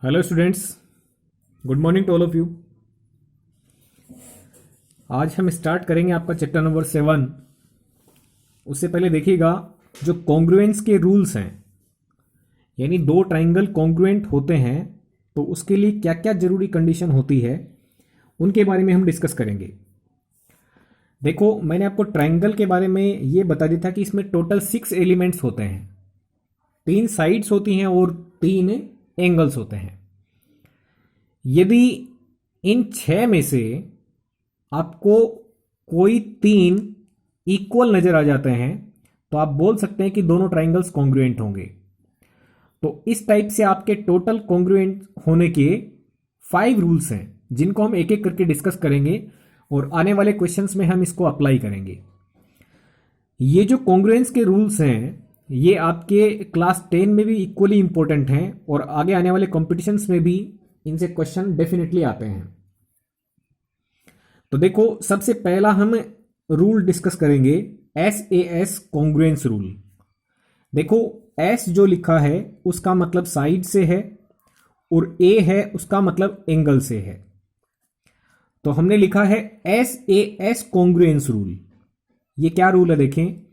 Hello students, good morning to all of you. आज हम start करेंगे आपका चैप्टर नंबर 7। उससे पहले देखिएगा जो कॉन्ग्रुएंस के रूल्स हैं, यानी दो ट्राइंगल कॉन्ग्रुएंट होते हैं तो उसके लिए क्या क्या जरूरी कंडीशन होती है उनके बारे में हम डिस्कस करेंगे। देखो, मैंने आपको ट्राइंगल के बारे में ये बता दिया था कि इसमें टोटल 6 एलिमेंट्स होते हैं, 3 साइड्स होती हैं और 3 एंगल्स होते हैं। यदि इन 6 में से आपको कोई 3 इक्वल नजर आ जाते हैं तो आप बोल सकते हैं कि दोनों ट्राइंगल्स कॉन्ग्रुएंट होंगे। तो इस टाइप से आपके टोटल कॉन्ग्रुएंट होने के 5 रूल्स हैं जिनको हम एक एक करके डिस्कस करेंगे और आने वाले क्वेश्चंस में हम इसको अप्लाई करेंगे। ये जो कॉन्ग्रुएंस के रूल्स हैं ये आपके क्लास 10 में भी इक्वली इंपॉर्टेंट हैं और आगे आने वाले कॉम्पिटिशन्स में भी इनसे क्वेश्चन डेफिनेटली आते हैं। तो देखो, सबसे पहला हम रूल डिस्कस करेंगे SAS कॉन्ग्रुएंस रूल। देखो, S जो लिखा है उसका मतलब साइड से है और A है उसका मतलब एंगल से है। तो हमने लिखा है SAS कॉन्ग्रुएंस रूल। ये क्या रूल है देखें,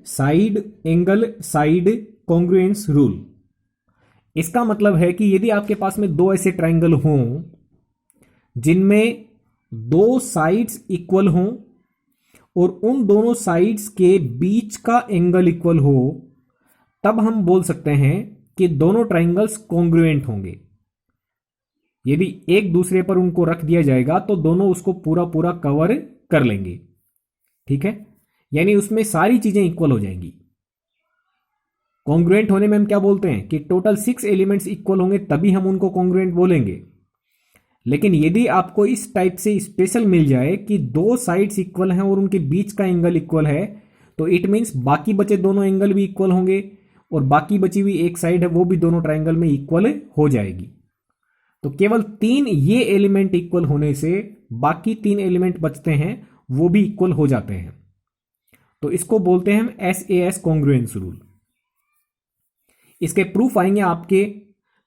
side angle side congruence rule. इसका मतलब है कि यदि आपके पास में दो ऐसे ट्राइंगल हों जिनमें दो साइड्स इक्वल हों और उन दोनों साइड्स के बीच का एंगल इक्वल हो, तब हम बोल सकते हैं कि दोनों ट्राइंगल्स कॉन्ग्रुएंट होंगे। यदि एक दूसरे पर उनको रख दिया जाएगा तो दोनों उसको पूरा पूरा कवर कर लेंगे। ठीक है, यानी उसमें सारी चीजें इक्वल हो जाएंगी। कॉन्ग्रुएंट होने में हम क्या बोलते हैं कि टोटल 6 एलिमेंट्स इक्वल होंगे तभी हम उनको कॉन्ग्रुएंट बोलेंगे। लेकिन यदि आपको इस टाइप से स्पेशल मिल जाए कि दो साइड्स इक्वल हैं और उनके बीच का एंगल इक्वल है, तो इट मीन्स बाकी बचे दोनों एंगल भी इक्वल होंगे और बाकी बची हुई एक साइड है वो भी दोनों ट्राइंगल में इक्वल हो जाएगी। तो केवल 3 ये एलिमेंट इक्वल होने से बाकी 3 एलिमेंट बचते हैं वो भी इक्वल हो जाते हैं। तो इसको बोलते हैं हम SAS कॉन्ग्रुएंस रूल। इसके प्रूफ आएंगे आपके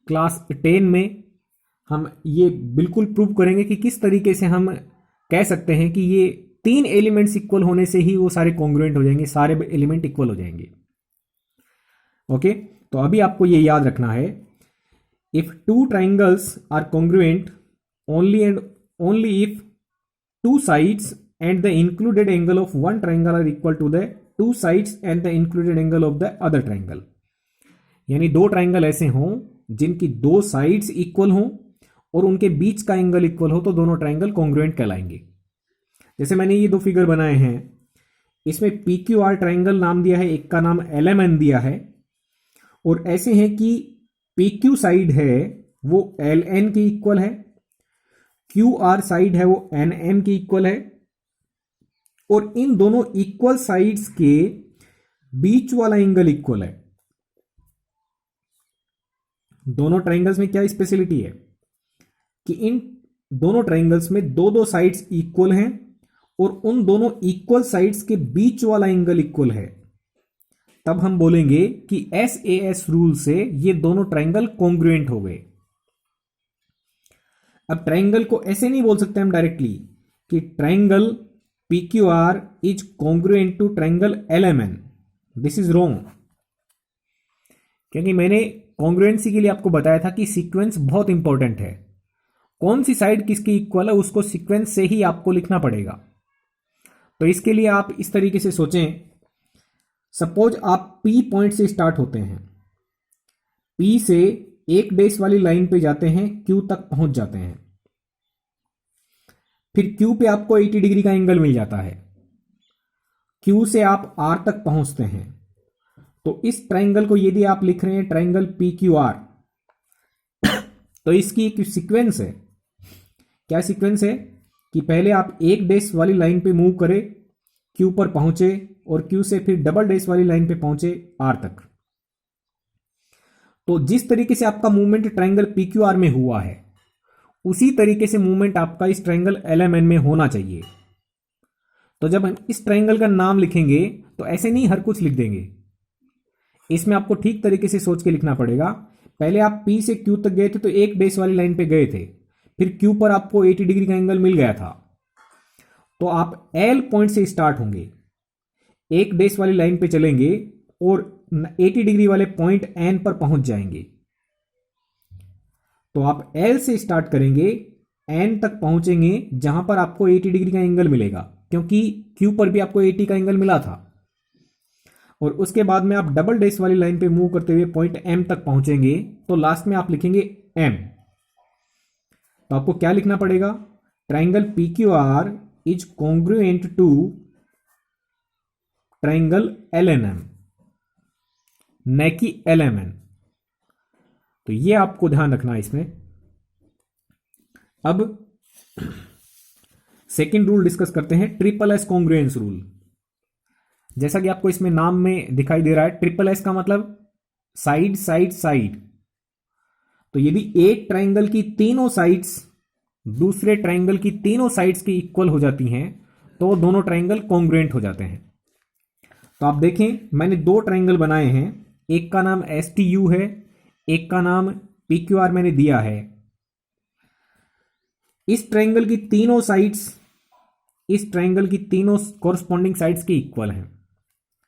क्लास 10 में। हम ये बिल्कुल प्रूव करेंगे कि किस तरीके से हम कह सकते हैं कि ये 3 एलिमेंट्स इक्वल होने से ही वो सारे कॉन्ग्रुएंट हो जाएंगे, सारे एलिमेंट इक्वल हो जाएंगे। ओके, तो अभी आपको ये याद रखना है, if 2 triangles are congruent only and only if 2 sides and the included angle of one triangle are equal to the 2 sides and the included angle of the other triangle। यानी दो ट्राइंगल ऐसे हों जिनकी दो साइड्स इक्वल हों और उनके बीच का एंगल इक्वल हो तो दोनों ट्राइंगल कॉन्ग्रुएंट कहलाएंगे। जैसे मैंने ये दो फिगर बनाए हैं, इसमें PQR ट्राइंगल नाम दिया है, एक का नाम LMN दिया है, और ऐसे हैं कि PQ साइड है वो LN की इक्वल है, QR साइड है वो NM की इक्वल है, और इन दोनों इक्वल साइड्स के बीच वाला एंगल इक्वल है। दोनों ट्राइंगल्स में क्या स्पेशलिटी है कि इन दोनों ट्राइंगल्स में दो दो साइड्स इक्वल हैं और उन दोनों इक्वल साइड्स के बीच वाला एंगल इक्वल है। तब हम बोलेंगे कि SAS रूल से ये दोनों ट्राइंगल कॉन्ग्रुएंट हो गए। अब ट्राइंगल को ऐसे नहीं बोल सकते हम डायरेक्टली कि triangle PQR is congruent to triangle LMN। This is wrong, क्योंकि मैंने कॉन्ग्रुएंसी के लिए आपको बताया था कि सीक्वेंस बहुत इंपॉर्टेंट है। कौन सी साइड किसकी इक्वल है उसको सीक्वेंस से ही आपको लिखना पड़ेगा। तो इसके लिए आप इस तरीके से सोचें, सपोज आप P पॉइंट से स्टार्ट होते हैं, P से एक डैश वाली लाइन पे जाते हैं, Q तक पहुंच जाते हैं, फिर Q पे आपको 80 डिग्री का एंगल मिल जाता है, Q से आप R तक पहुंचते हैं। तो इस ट्राइंगल को यदि आप लिख रहे हैं ट्राइंगल PQR, तो इसकी एक सीक्वेंस है। क्या सीक्वेंस है कि पहले आप एक डैश वाली लाइन पे मूव करें, Q पर पहुंचे, और Q से फिर डबल डैश वाली लाइन पे पहुंचे R तक। तो जिस तरीके से आपका मूवमेंट ट्राइंगल PQR में हुआ है उसी तरीके से मूवमेंट आपका इस ट्राइंगल LMN में होना चाहिए। तो जब हम इस ट्राइंगल का नाम लिखेंगे तो ऐसे नहीं हर कुछ लिख देंगे, इसमें आपको ठीक तरीके से सोच के लिखना पड़ेगा पहले आप P से Q तक गए थे तो एक बेस वाली लाइन पे गए थे, फिर Q पर आपको 80 डिग्री का एंगल मिल गया था, तो आप L पॉइंट से स्टार्ट होंगे, एक बेस वाली लाइन पे चलेंगे और 80 डिग्री वाले पॉइंट N पर पहुंच जाएंगे। तो आप L से स्टार्ट करेंगे, N तक पहुंचेंगे जहां पर आपको 80 डिग्री का एंगल मिलेगा, क्योंकि Q पर भी आपको 80 का एंगल मिला था। और उसके बाद में आप डबल डैश वाली लाइन पे मूव करते हुए पॉइंट M तक पहुंचेंगे, तो लास्ट में आप लिखेंगे M। तो आपको क्या लिखना पड़ेगा? Triangle PQR is congruent to triangle LNM, न कि LMN। तो ये आपको ध्यान रखना है इसमें। अब सेकेंड रूल डिस्कस करते हैं, ट्रिपल एस कॉन्ग्रुएंस रूल। जैसा कि आपको इसमें नाम में दिखाई दे रहा है, ट्रिपल एस का मतलब साइड साइड साइड। तो यदि एक ट्राइंगल की तीनों साइड्स दूसरे ट्राइंगल की तीनों साइड्स की इक्वल हो जाती हैं, तो दोनों ट्राइंगल कॉन्ग्रुएंट हो जाते हैं। तो आप देखें, मैंने दो ट्राइंगल बनाए हैं, एक का नाम STU है, एक का नाम PQR मैंने दिया है। इस ट्राइंगल की तीनों साइड्स इस ट्राइंगल की तीनों कॉरस्पॉन्डिंग साइड्स की इक्वल हैं।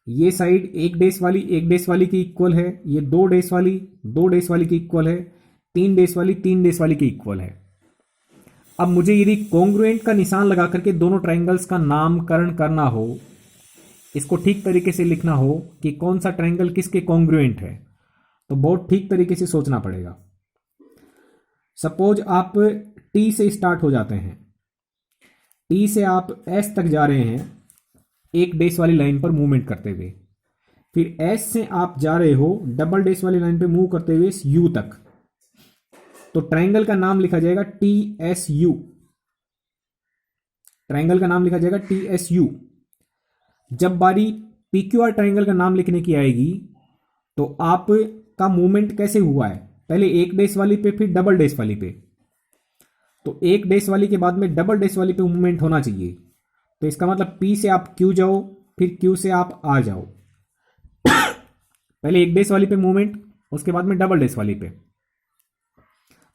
ये साइड एक डैश वाली की इक्वल है, ये दो डैश वाली की इक्वल है, तीन डैश वाली की इक्वल है। अब मुझे यदि कॉन्ग्रुएंट का निशान लगा करके दोनों ट्राइंगल्स का नामकरण करना हो, इसको ठीक तरीके से लिखना हो कि कौन सा ट्राइंगल किसके कॉन्ग्रुएंट है, तो बहुत ठीक तरीके से सोचना पड़ेगा। सपोज आप T से स्टार्ट हो जाते हैं, T से आप S तक जा रहे हैं एक डैश वाली लाइन पर मूवमेंट करते हुए, फिर S से आप जा रहे हो डबल डैश वाली लाइन पे मूव करते हुए U तक, तो ट्राइंगल का नाम लिखा जाएगा TSU। ट्राइंगल का नाम लिखा जाएगा TSU। जब बारी PQR ट्राइंगल का नाम लिखने की आएगी, तो आपका मूवमेंट कैसे हुआ है, पहले एक डैश वाली पे फिर डबल डैश वाली पे, तो एक डैश वाली के बाद में डबल डैश वाली पे मूवमेंट होना चाहिए। तो इसका मतलब P से आप Q जाओ, फिर Q से आप R जाओ। पहले एक डैश वाली पे मूवमेंट, उसके बाद में डबल डैश वाली पे।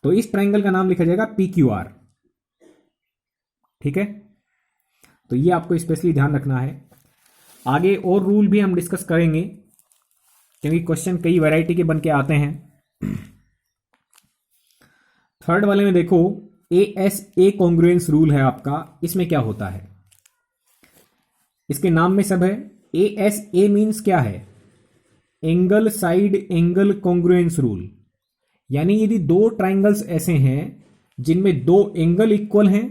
तो इस ट्राइंगल का नाम लिखा जाएगा PQR। ठीक है, तो ये आपको स्पेशली ध्यान रखना है। आगे और रूल भी हम डिस्कस करेंगे, क्योंकि क्वेश्चन कई वैरायटी के बन के आते हैं। थर्ड वाले में देखो, ASA कॉन्ग्रुएंस रूल है आपका। इसमें क्या होता है, इसके नाम में सब है। ASA मीन्स क्या है? Angle side angle congruence rule. यानी यदि दो ट्राइंगल्स ऐसे हैं जिनमें दो एंगल इक्वल हैं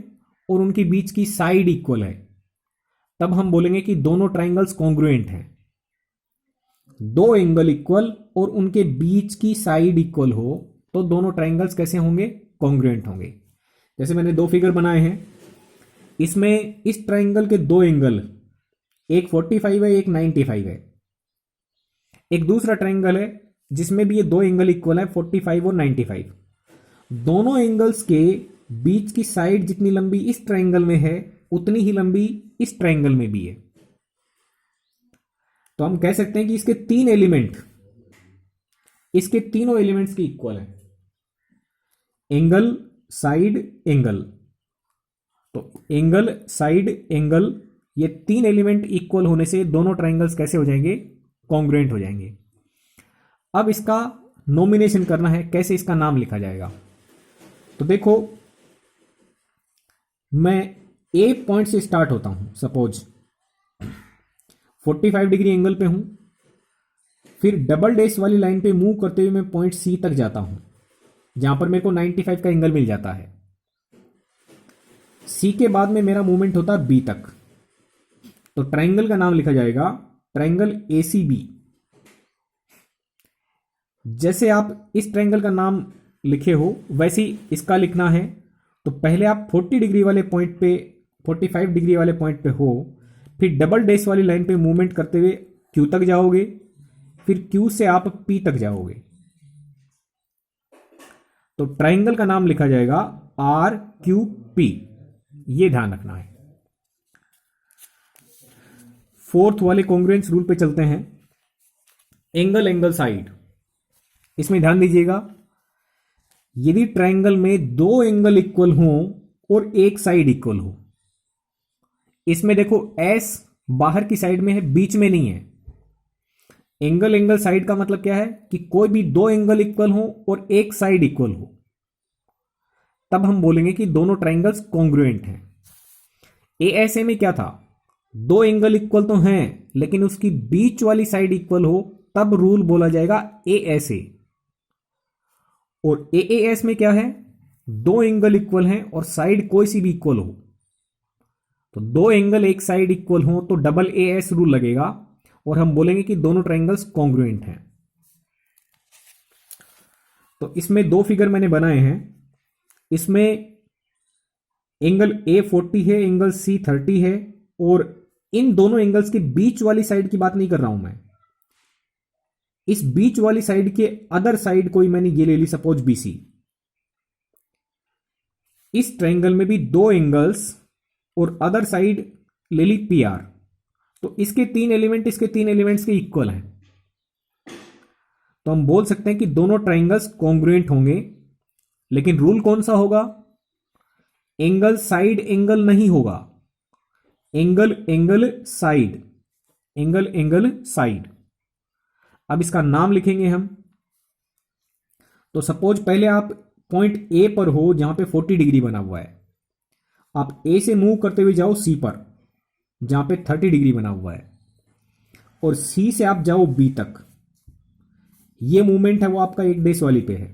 और उनके बीच की साइड इक्वल है, तब हम बोलेंगे कि दोनों ट्राइंगल्स कॉन्ग्रुएंट हैं। दो एंगल इक्वल और उनके बीच की साइड इक्वल हो तो दोनों ट्राइंगल्स कैसे होंगे? कॉन्ग्रुएंट होंगे। जैसे मैंने दो फिगर बनाए हैं, इसमें इस ट्राइंगल के दो एंगल, एक 45 है, एक 95 है। एक दूसरा ट्राइंगल है जिसमें भी ये दो एंगल इक्वल है, 45 और 95। दोनों एंगल्स के बीच की साइड जितनी लंबी इस ट्राइंगल में है, उतनी ही लंबी इस ट्राइंगल में भी है। तो हम कह सकते हैं कि इसके तीनों एलिमेंट्स की इक्वल है, एंगल साइड एंगल। तो एंगल साइड एंगल, ये तीन एलिमेंट इक्वल होने से दोनों ट्राइंगल्स कैसे हो जाएंगे? कॉन्ग्रुएंट हो जाएंगे। अब इसका नॉमिनेशन करना है, कैसे इसका नाम लिखा जाएगा। तो देखो, मैं A पॉइंट से स्टार्ट होता हूं, सपोज 45 डिग्री एंगल पे हूं, फिर डबल डैश वाली लाइन पे मूव करते हुए मैं पॉइंट C तक जाता हूं, जहां पर मेरे को 95 का एंगल मिल जाता है। C के बाद में मेरा मूवमेंट होता है B तक, तो ट्राइंगल का नाम लिखा जाएगा ट्राइंगल ACB। जैसे आप इस ट्राइंगल का नाम लिखे हो वैसे ही इसका लिखना है। तो पहले आप 40 डिग्री वाले पॉइंट पे, 45 डिग्री वाले पॉइंट पे हो, फिर डबल डैश वाली लाइन पे मूवमेंट करते हुए Q तक जाओगे, फिर Q से आप P तक जाओगे। तो ट्राइंगल का नाम लिखा जाएगा RQP। ये ध्यान रखना है। फोर्थ वाले कॉन्ग्रुएंस रूल पे चलते हैं, एंगल एंगल साइड। इसमें ध्यान दीजिएगा, यदि ट्रायंगल में दो एंगल इक्वल हो और एक साइड इक्वल हो, इसमें देखो एस बाहर की साइड में है, बीच में नहीं है। एंगल एंगल साइड का मतलब क्या है कि कोई भी दो एंगल इक्वल हो और एक साइड इक्वल हो, तब हम बोलेंगे कि दोनों ट्रायंगल्स कॉन्ग्रुएंट हैं। एएसए में क्या था, दो एंगल इक्वल तो हैं लेकिन उसकी बीच वाली साइड इक्वल हो, तब रूल बोला जाएगा एएसए। और एएएस में क्या है, दो एंगल इक्वल हैं और साइड कोई सी भी इक्वल हो, तो दो एंगल एक साइड इक्वल हो तो डबल एएस रूल लगेगा और हम बोलेंगे कि दोनों ट्रायंगल्स कॉन्ग्रुएंट हैं। तो इसमें दो फिगर मैंने बनाए हैं। इसमें एंगल ए 40 है, एंगल सी 30 है, और इन दोनों एंगल्स के बीच वाली साइड की बात नहीं कर रहा हूं मैं। इस बीच वाली साइड के अदर साइड कोई मैंने ये ले ली, सपोज बीसी। इस ट्रायंगल में भी दो एंगल्स और अदर साइड ले ली पीआर, तो इसके तीन एलिमेंट इसके तीन एलिमेंट्स के इक्वल हैं, तो हम बोल सकते हैं कि दोनों ट्रायंगल्स कॉन्ग्रुएंट होंगे। लेकिन रूल कौन सा होगा, एंगल साइड एंगल नहीं होगा, angle angle side, angle angle side. अब इसका नाम लिखेंगे हम। तो सपोज पहले आप पॉइंट ए पर हो जहां पे 40 डिग्री बना हुआ है, आप ए से मूव करते हुए जाओ सी पर जहां पे 30 डिग्री बना हुआ है, और सी से आप जाओ बी तक। ये मूवमेंट है वो आपका एक डेस वाली पे है।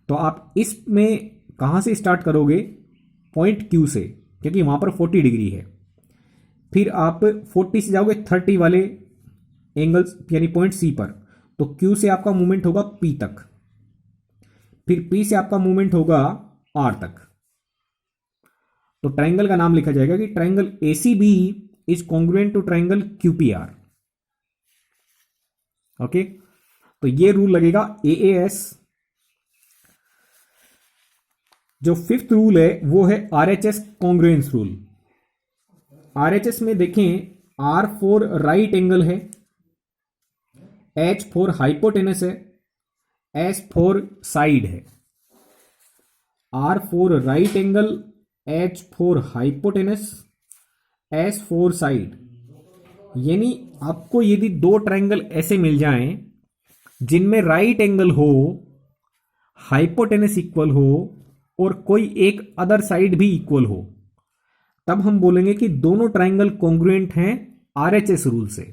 तो आप इसमें कहां से स्टार्ट करोगे, पॉइंट क्यू से, क्योंकि वहां पर 40 डिग्री है। फिर आप 40 से जाओगे 30 वाले एंगल्स यानी पॉइंट सी पर, तो क्यू से आपका मूवमेंट होगा पी तक, फिर पी से आपका मूवमेंट होगा आर तक। तो ट्रायंगल का नाम लिखा जाएगा कि triangle ACB is congruent to triangle QPR. Okay, तो ये रूल लगेगा एएएस। जो फिफ्थ रूल है वो है आरएचएस कॉन्ग्रुएंस रूल। आरएचएस में देखें, आर फॉर राइट एंगल है, एच फॉर हाइपोटेनस है, एस फॉर साइड है। R for right angle, H for hypotenuse, S for side. यानी आपको यदि दो ट्रायंगल ऐसे मिल जाएं जिनमें राइट एंगल हो, हाइपोटेनस इक्वल हो और कोई एक अदर साइड भी इक्वल हो, तब हम बोलेंगे कि दोनों ट्रायंगल कॉन्ग्रुएंट हैं आरएचएस रूल से।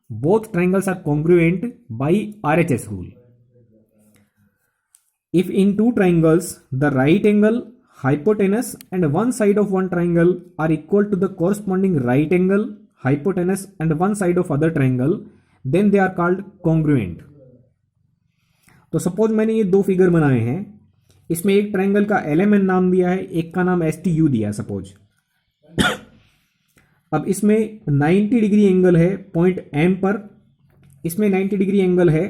Both triangles are congruent by RHS rule. If in two triangles the right angle, hypotenuse and one side of one triangle are equal to the corresponding right angle, hypotenuse and one side of other triangle, then they are called congruent. तो suppose मैंने ये दो figure बनाए हैं, इसमें एक triangle का LMN नाम दिया है, एक का नाम STU दिया सपोज। अब इसमें 90 डिग्री एंगल है पॉइंट M पर, इसमें 90 डिग्री एंगल है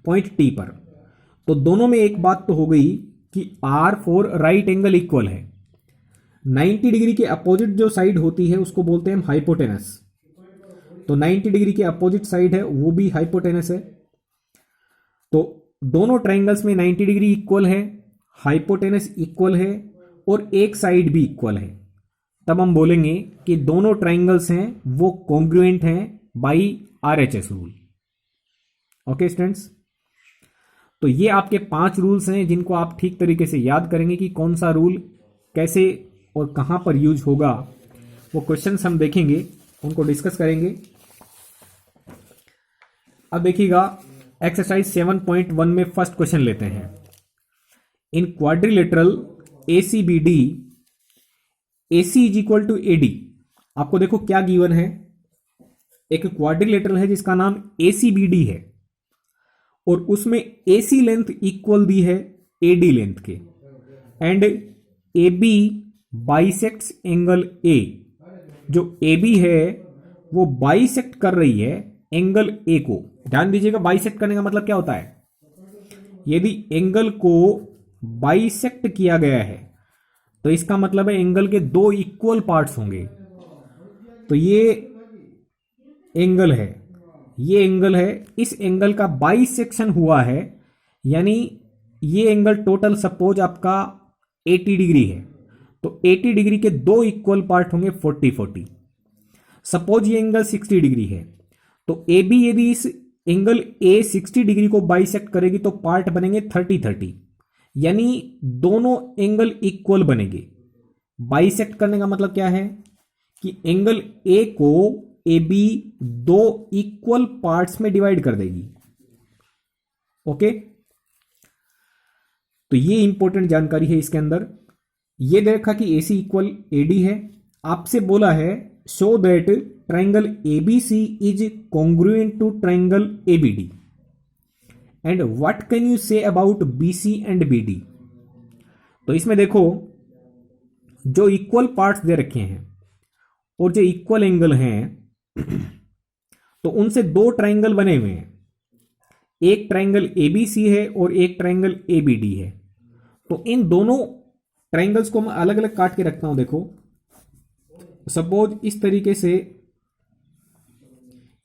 पॉइंट T पर। तो दोनों में एक बात तो हो गई कि R for right angle equal है। 90 डिग्री के अपोजिट जो साइड होती है उसको बोलते हैं हम हाइपोटेनस, तो 90 डिग्री के अपोजिट साइड है वो भी हाइपोटेनस है। तो दोनों ट्रायंगल्स में 90 डिग्री इक्वल है, हाइपोटेनस इक्वल है और एक साइड भी इक्वल है, तब हम बोलेंगे कि दोनों ट्रायंगल्स हैं वो कॉन्ग्रुएंट हैं by RHS rule. Okay students, तो ये आपके 5 रूल्स हैं जिनको आप ठीक तरीके से याद करेंगे कि कौन सा रूल कैसे और कहां पर यूज होगा। वो क्वेश्चंस हम देखेंगे, उनको डिस्कस करेंगे। अब देखिएगा एक्सरसाइज 7.1 में फर्स्ट क्वेश्चन लेते हैं। In quadrilateral ACBD, AC is equal to AD. आपको देखो क्या गिवन है, एक क्वाड्रिलेटरल है जिसका नाम एसीबीडी है और उसमें AC लेंथ इक्वल दी है AD लेंथ के, and AB bisects angle A। जो AB है वो बाइसेक्ट कर रही है एंगल A को। ध्यान दीजिएगा, बाइसेक्ट करने का मतलब क्या होता है, यदि एंगल को बाइसेक्ट किया गया है तो इसका मतलब है एंगल के दो इक्वल पार्ट्स होंगे। तो ये एंगल है, ये एंगल है, इस एंगल का बाइसेक्शन हुआ है यानी ये एंगल टोटल सपोज आपका 80 डिग्री है, तो 80 डिग्री के दो इक्वल पार्ट होंगे 40-40। सपोज ये एंगल 60 डिग्री है, तो ए बी यदि इस एंगल ए 60 डिग्री को बाइसेक्ट करेगी तो पार्ट बनेंगे 30-30, यानी दोनों एंगल इक्वल बनेंगे। बाइसेक्ट करने का मतलब क्या है कि एंगल ए को ए बी दो इक्वल पार्ट्स में डिवाइड कर देगी। ओके, तो ये इंपॉर्टेंट जानकारी है इसके अंदर। ये देखा कि AC इक्वल AD है, आपसे बोला है show that triangle ABC is congruent to triangle ABD and what can you say about BC and BD। तो इसमें देखो जो इक्वल पार्ट्स दे रखे हैं और जो इक्वल एंगल हैं तो उनसे दो ट्राइंगल बने हुए हैं, एक ट्राइंगल ABC है और एक ट्राइंगल ABD है। तो इन दोनों ट्राइंगल्स को मैं अलग अलग काट के रखता हूं। देखो सपोज इस तरीके से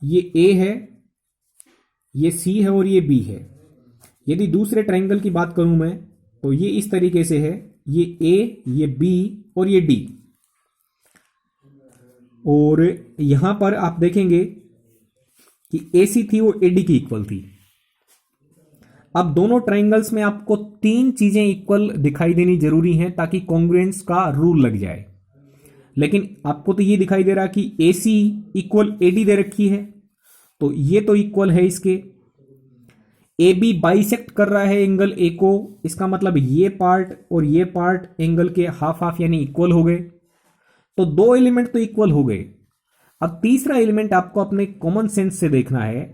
ये A है, ये C है और ये B है। यदि दूसरे ट्राइंगल की बात करूं मैं तो ये इस तरीके से है, ये A, ये B और ये D। और यहां पर आप देखेंगे कि AC थी वो AD की इक्वल थी। अब दोनों ट्राइंगल्स में आपको तीन चीजें इक्वल दिखाई देनी जरूरी हैं ताकि कॉन्ग्रुएंस का रूल लग जाए। लेकिन आपको तो ये दिखाई दे रहा कि AC इक्वल AD दे रखी है, तो ये तो इक्वल है इसके। AB बाइसेक्ट कर रहा है एंगल A को, इसका मतलब ये पार्ट और ये पार्ट एंगल के हाफ हाफ यानी इक्वल हो गए। तो दो एलिमेंट तो इक्वल हो गए। अब तीसरा एलिमेंट आपको अपने कॉमन सेंस से देखना है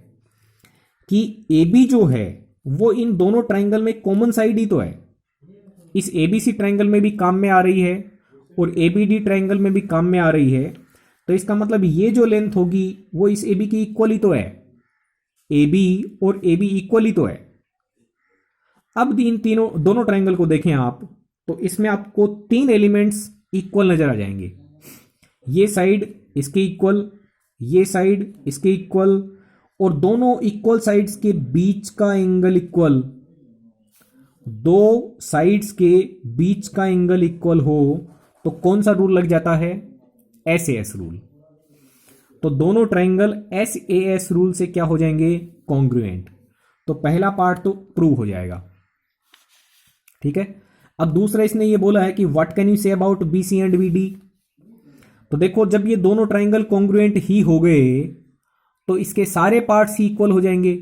कि AB जो है वो इन दोनों ट्राइंगल में कॉमन साइड ही तो है। इस ABC ट्राइंगल में भी काम में आ रही है और ABD ट्राइंगल में भी काम में आ रही है, तो इसका मतलब ये जो लेंथ होगी वो इस AB की इक्वल ही तो है। AB और AB इक्वल ही तो है। अब इन तीनों दोनों ट्राइंगल को देखें आप, तो इसमें आपको तीन एलिमेंट्स इक्वल नजर आ जाएंगे। ये साइड इसके इक्वल, ये साइड इसके इक्वल, और दोनों इक्वल साइड्स के बीच का एंगल इक्वल। दो साइड्स के बीच का एंगल इक्वल हो तो कौन सा रूल लग जाता है? SAS rule. तो दोनों ट्राइंगल SAS रूल से क्या हो जाएंगे? कॉन्ग्रुएंट। तो पहला पार्ट तो प्रूव हो जाएगा। ठीक है, अब दूसरा इसने ये बोला है कि what can you say about BC and BD। तो देखो जब ये दोनों ट्राइंगल कॉन्ग्रुएंट ही हो गए तो इसके सारे पार्ट्स ही इक्वल हो जाएंगे,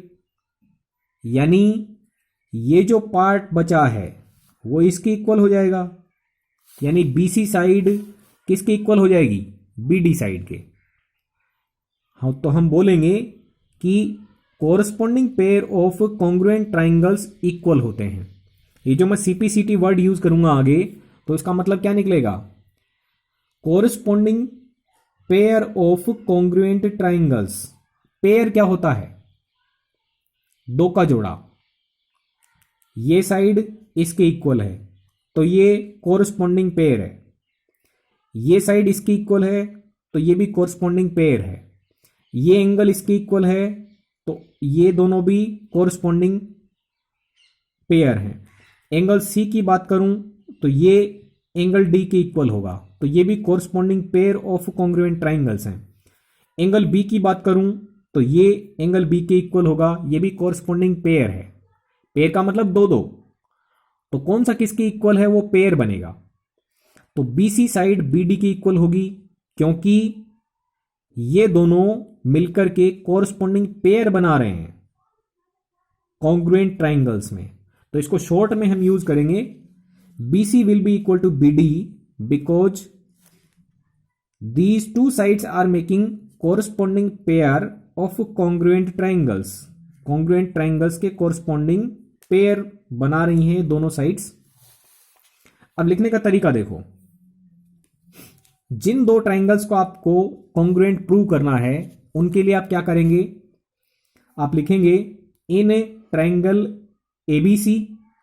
यानी ये जो पार्ट बचा है वो इसके इक्वल हो जाएगा, यानी BC साइड किसके इक्वल हो जाएगी? BD साइड के। हाँ, तो हम बोलेंगे कि corresponding pair of congruent triangles equal होते हैं। ये जो मैं CPCT वर्ड यूज करूंगा आगे, तो इसका मतलब क्या निकलेगा? Corresponding pair of congruent triangles. Pair क्या होता है? दो का जोड़ा। ये साइड इसके इक्वल है तो ये कोरस्पॉन्डिंग पेयर है, ये साइड इसकी इक्वल है तो ये भी कोरस्पॉन्डिंग पेयर है, ये एंगल इसके इक्वल है तो ये दोनों भी कोरस्पॉन्डिंग पेयर हैं। एंगल C की बात करूं तो ये एंगल D के इक्वल होगा, तो ये भी corresponding pair of congruent triangles हैं। एंगल B की बात करूं तो ये एंगल B के इक्वल होगा, ये भी कोरस्पॉन्डिंग पेयर है। पेयर का मतलब दो दो, तो कौन सा किसके इक्वल है? वो पेयर बनेगा। तो BC साइड BD की इक्वल होगी क्योंकि ये दोनों मिलकर के कोरस्पॉन्डिंग पेयर बना रहे हैं कॉन्ग्रुएंट ट्राइंगल्स में। तो इसको शॉर्ट में हम यूज करेंगे BC will be equal to BD because these two sides are making corresponding pair of congruent triangles. Congruent triangles के कोरस्पॉन्डिंग पेयर बना रही हैं दोनों साइड्स। अब लिखने का तरीका देखो, जिन दो ट्राइंगल्स को आपको कॉन्ग्रुएंट प्रूव करना है उनके लिए आप क्या करेंगे? आप लिखेंगे इन ट्राइंगल ABC,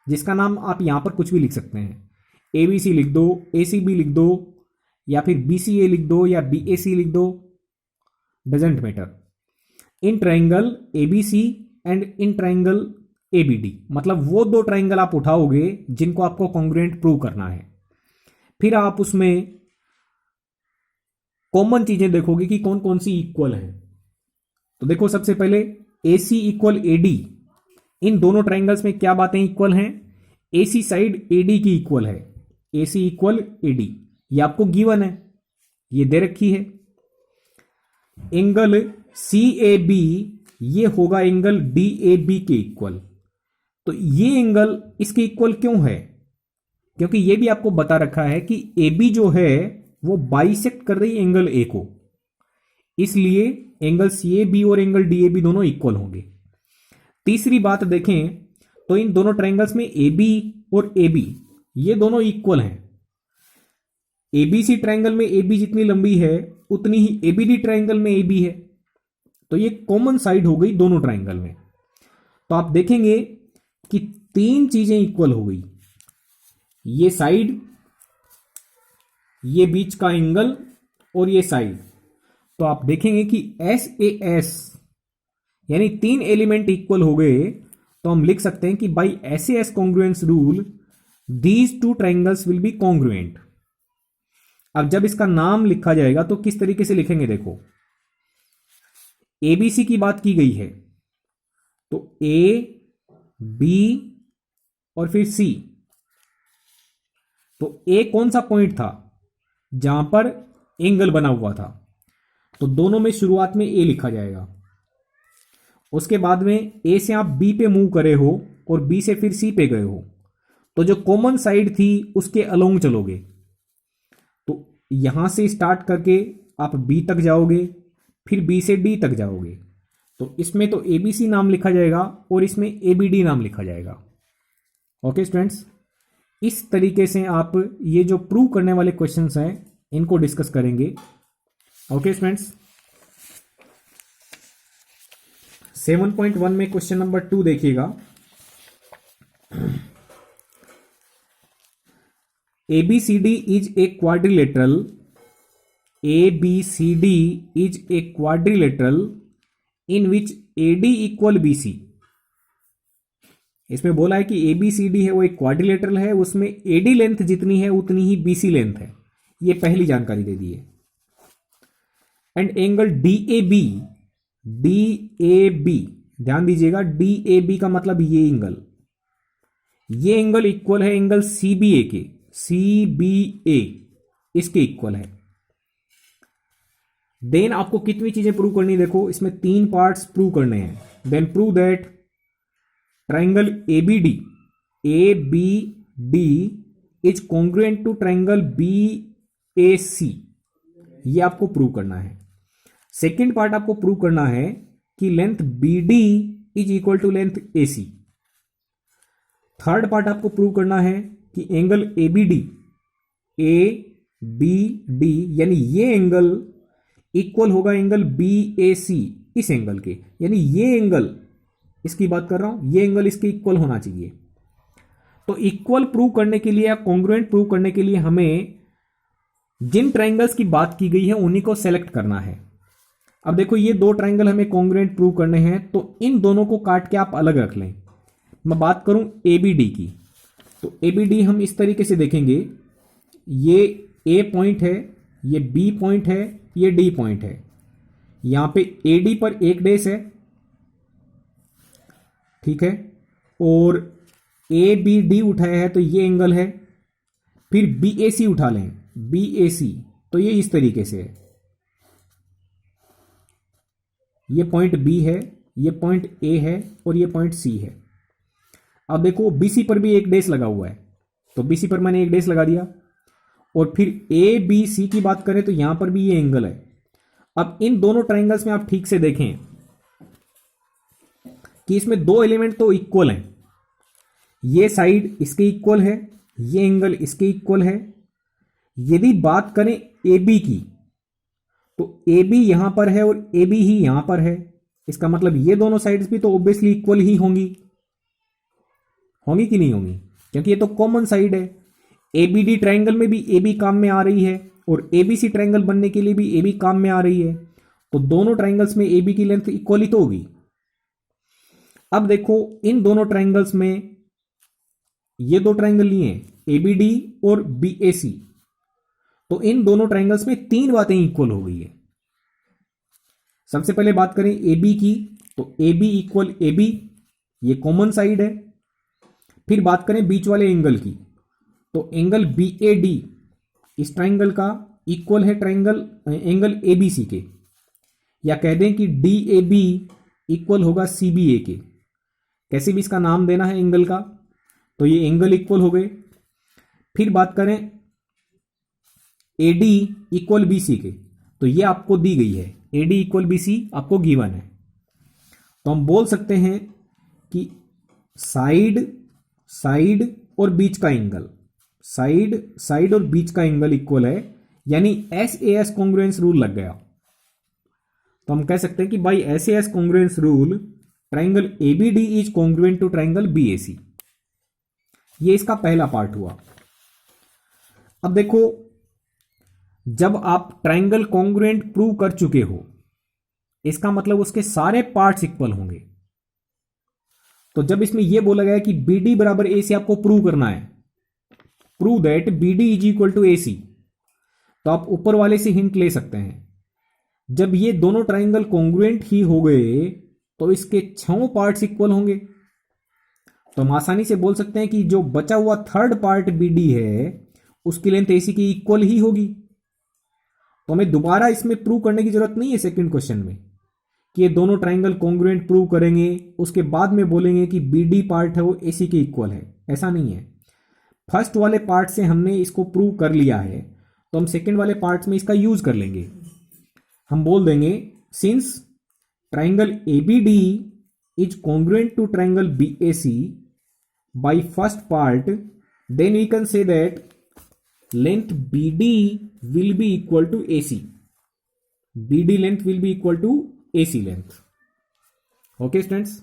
जिसका नाम आप यहां पर कुछ भी लिख सकते हैं, ABC लिख दो, ACB लिख दो, या फिर BCA लिख दो, या BAC लिख दो, doesn't matter. In triangle ABC and in triangle ABD, मतलब वो दो ट्राइंगल आप उठाओगे जिनको आपको कॉन्ग्रुएंट प्रूव करना है। फिर आप उसमें कॉमन चीजें देखोगे कि कौन कौन सी इक्वल है। तो देखो सबसे पहले AC इक्वल AD, इन दोनों ट्राइंगल्स में क्या बातें इक्वल हैं? AC साइड AD की इक्वल है, AC इक्वल AD, ये आपको गिवन है, ये दे रखी है। एंगल CAB ये होगा एंगल DAB के इक्वल। तो ये एंगल इसके इक्वल क्यों है? क्योंकि ये भी आपको बता रखा है कि AB जो है वो बाइसेक्ट कर रही है एंगल A को, इसलिए एंगल CAB और एंगल DAB दोनों इक्वल होंगे। तीसरी बात देखें तो इन दोनों ट्राइंगल्स में AB और AB ये दोनों इक्वल हैं। ABC ट्राइंगल में AB जितनी लंबी है उतनी ही ABD ट्राइंगल में AB है, तो ये कॉमन साइड हो गई दोनों ट्राइंगल में। तो आप देखेंगे कि तीन चीजें इक्वल हो गई, ये साइड, ये बीच का एंगल और ये साइड। तो आप देखेंगे कि SAS यानी तीन एलिमेंट इक्वल हो गए, तो हम लिख सकते हैं कि by SAS congruence rule these two triangles will be congruent. अब जब इसका नाम लिखा जाएगा तो किस तरीके से लिखेंगे? देखो ABC की बात की गई है, तो A B और फिर C। तो A कौन सा पॉइंट था जहां पर एंगल बना हुआ था, तो दोनों में शुरुआत में A लिखा जाएगा। उसके बाद में A से आप B पे मूव करे हो और B से फिर C पे गए हो, तो जो कॉमन साइड थी उसके अलोंग चलोगे। तो यहां से स्टार्ट करके आप B तक जाओगे, फिर B से D तक जाओगे। तो इसमें तो ABC नाम लिखा जाएगा और इसमें ABD नाम लिखा जाएगा। ओके स्टूडेंट्स, इस तरीके से आप ये जो प्रूव करने वाले क्वेश्चंस हैं इनको डिस्कस करेंगे। ओके स्टूडेंट्स, 7.1 में क्वेश्चन नंबर 2 देखिएगा। ABCD is a quadrilateral, ABCD is a quadrilateral in which AD equal BC। इसमें बोला है कि ABCD है वो एक क्वाड्रिलेटरल है, उसमें AD लेंथ जितनी है उतनी ही BC लेंथ है, ये पहली जानकारी दे दी है। एंड एंगल DAB, DAB ध्यान दीजिएगा, DAB का मतलब ये एंगल इक्वल है एंगल CBA के, CBA इसके इक्वल है। देन आपको कितनी चीजें प्रूव करनी, देखो इसमें तीन पार्ट्स प्रूव करने हैं। Then prove that triangle ABD is congruent to triangle BAC, ये आपको प्रूव करना है। सेकेंड पार्ट आपको प्रूव करना है कि length BD is equal to length AC। Third part आपको प्रूव करना है कि एंगल ABD यानी ये एंगल इक्वल होगा एंगल BAC इस एंगल के, यानी ये एंगल, इसकी बात कर रहा हूं, ये एंगल इसके इक्वल होना चाहिए। तो इक्वल प्रूव करने के लिए या कॉन्ग्रुएंट प्रूव करने के लिए हमें जिन ट्राइंगल्स की बात की गई है उन्हीं को सेलेक्ट करना है। अब देखो ये दो ट्राइंगल हमें कॉन्ग्रुएंट प्रूव करने हैं, तो इन दोनों को काट के आप अलग रख लें। मैं बात करूं ABD की, तो ABD हम इस तरीके से देखेंगे, ये A पॉइंट है, ये B पॉइंट है, ये D पॉइंट है। यहां पे AD पर एक डैश है, ठीक है, और ABD उठाया है तो ये एंगल है। फिर BAC उठा लें, BAC, तो ये इस तरीके से है, ये पॉइंट B है, ये पॉइंट A है और ये पॉइंट C है। अब देखो BC पर भी एक डैश लगा हुआ है, तो BC पर मैंने एक डैश लगा दिया। और फिर ABC की बात करें तो यहां पर भी ये एंगल है। अब इन दोनों ट्राइंगल्स में आप ठीक से देखें कि इसमें दो एलिमेंट तो इक्वल हैं, ये साइड इसके इक्वल है, ये एंगल इसके इक्वल है। यदि बात करें AB की, तो AB यहां पर है और AB ही यहां पर है, इसका मतलब ये दोनों साइड्स भी तो ऑब्वियसली इक्वल ही होंगी कि नहीं होंगी, क्योंकि ये तो कॉमन साइड है। ABD ट्राइंगल में भी AB काम में आ रही है और ABC ट्राइंगल बनने के लिए भी AB काम में आ रही है, तो दोनों ट्राइंगल्स में AB की लेंथ इक्वल ही तो होगी। अब देखो इन दोनों ट्राइंगल्स में, ये दो ट्राइंगल लिए एबीडी और बीएसी, तो इन दोनों ट्राइंगल्स में तीन बातें इक्वल हो गई है। सबसे पहले बात करें AB की, तो AB इक्वल AB, ये कॉमन साइड है। फिर बात करें बीच वाले एंगल की, तो एंगल BAD इस ट्राइंगल का इक्वल है ट्राइंगल एंगल ABC के, या कह दें कि DAB इक्वल होगा CBA के। कैसे भी इसका नाम देना है एंगल का, तो ये एंगल इक्वल हो गए। फिर बात करें AD इक्वल BC के, तो ये आपको दी गई है, AD इक्वल BC आपको गिवन है। तो हम बोल सकते हैं कि साइड साइड और बीच का एंगल, साइड साइड और बीच का एंगल इक्वल है, यानी SAS कॉन्ग्रुएंस रूल लग गया। तो हम कह सकते हैं कि by SAS congruence rule triangle ABD is congruent to triangle BAC। ये इसका पहला पार्ट हुआ। अब देखो, जब आप ट्राइंगल कॉन्ग्रुएंट प्रूव कर चुके हो, इसका मतलब उसके सारे पार्ट्स इक्वल होंगे। तो जब इसमें यह बोला गया कि BD बराबर AC आपको प्रूव करना है, prove that BD is equal to AC, तो आप ऊपर वाले से हिंट ले सकते हैं। जब ये दोनों ट्राइंगल कॉन्ग्रुएंट ही हो गए, तो इसके 6 पार्ट्स इक्वल होंगे। तो हम आसानी से बोल सकते हैं कि जो बचा हुआ थर्ड पार्ट BD है, उसकी लेंथ AC की इक्वल ही होगी। तो हमें दोबारा इसमें प्रूव करने की जरूरत नहीं है सेकंड क्वेश्चन में कि ये दोनों ट्राइंगल कॉन्ग्रुएंट प्रूव करेंगे, उसके बाद में बोलेंगे कि BD पार्ट है वो AC के इक्वल है। ऐसा नहीं है। फर्स्ट वाले पार्ट से हमने इसको प्रूव कर लिया है, तो हम सेकंड वाले पार्ट्स में इसका यूज कर लेंगे। हम बोल देंगे since triangle ABD is congruent to triangle BAC by first part, then we can say that length BD will be equal to AC. BD length will be equal to AC length. Okay students,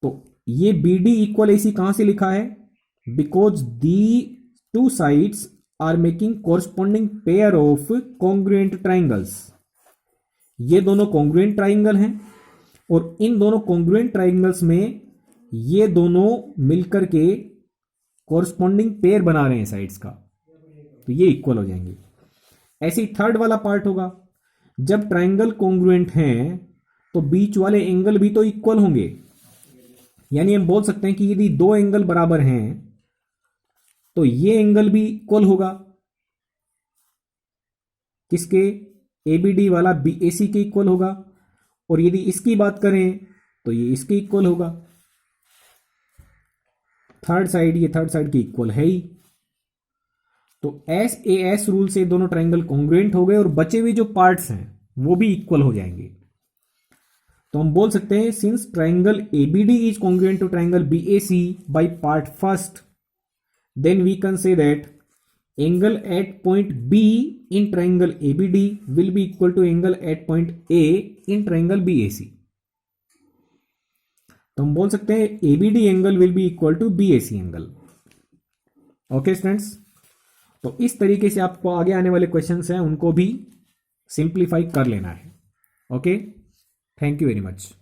तो ये BD equal AC कहां से लिखा है? Because the two sides are making corresponding pair of congruent triangles. ये दोनों congruent triangle हैं, और इन दोनों कॉन्ग्रुएंट ट्राइंगल्स में ये दोनों मिलकर के कोरस्पॉन्डिंग पेयर बना रहे हैं साइड्स का, तो ये इक्वल हो जाएंगे। ऐसे ही थर्ड वाला पार्ट होगा, जब ट्राइंगल कॉन्ग्रुएंट हैं तो बीच वाले एंगल भी तो इक्वल होंगे। यानी हम बोल सकते हैं कि यदि दो एंगल बराबर हैं तो ये एंगल भी इक्वल होगा किसके? ABD वाला BAC के इक्वल होगा, और यदि इसकी बात करें तो ये इसके इक्वल होगा। थर्ड साइड, ये थर्ड साइड के इक्वल है ही। तो SAS रूल से दोनों ट्राइंगल कॉन्ग्रुएंट हो गए, और बचे हुए जो पार्ट्स हैं वो भी इक्वल हो जाएंगे। तो हम बोल सकते हैं since triangle ABD is congruent to triangle BAC by part first, then we can say that angle at point B in triangle ABD will be equal to angle at point A in triangle BAC। तो हम बोल सकते हैं ABD angle will be equal to BAC angle. Okay students, तो इस तरीके से आपको आगे आने वाले क्वेश्चंस हैं उनको भी सिंप्लीफाई कर लेना है। Okay, thank you very much.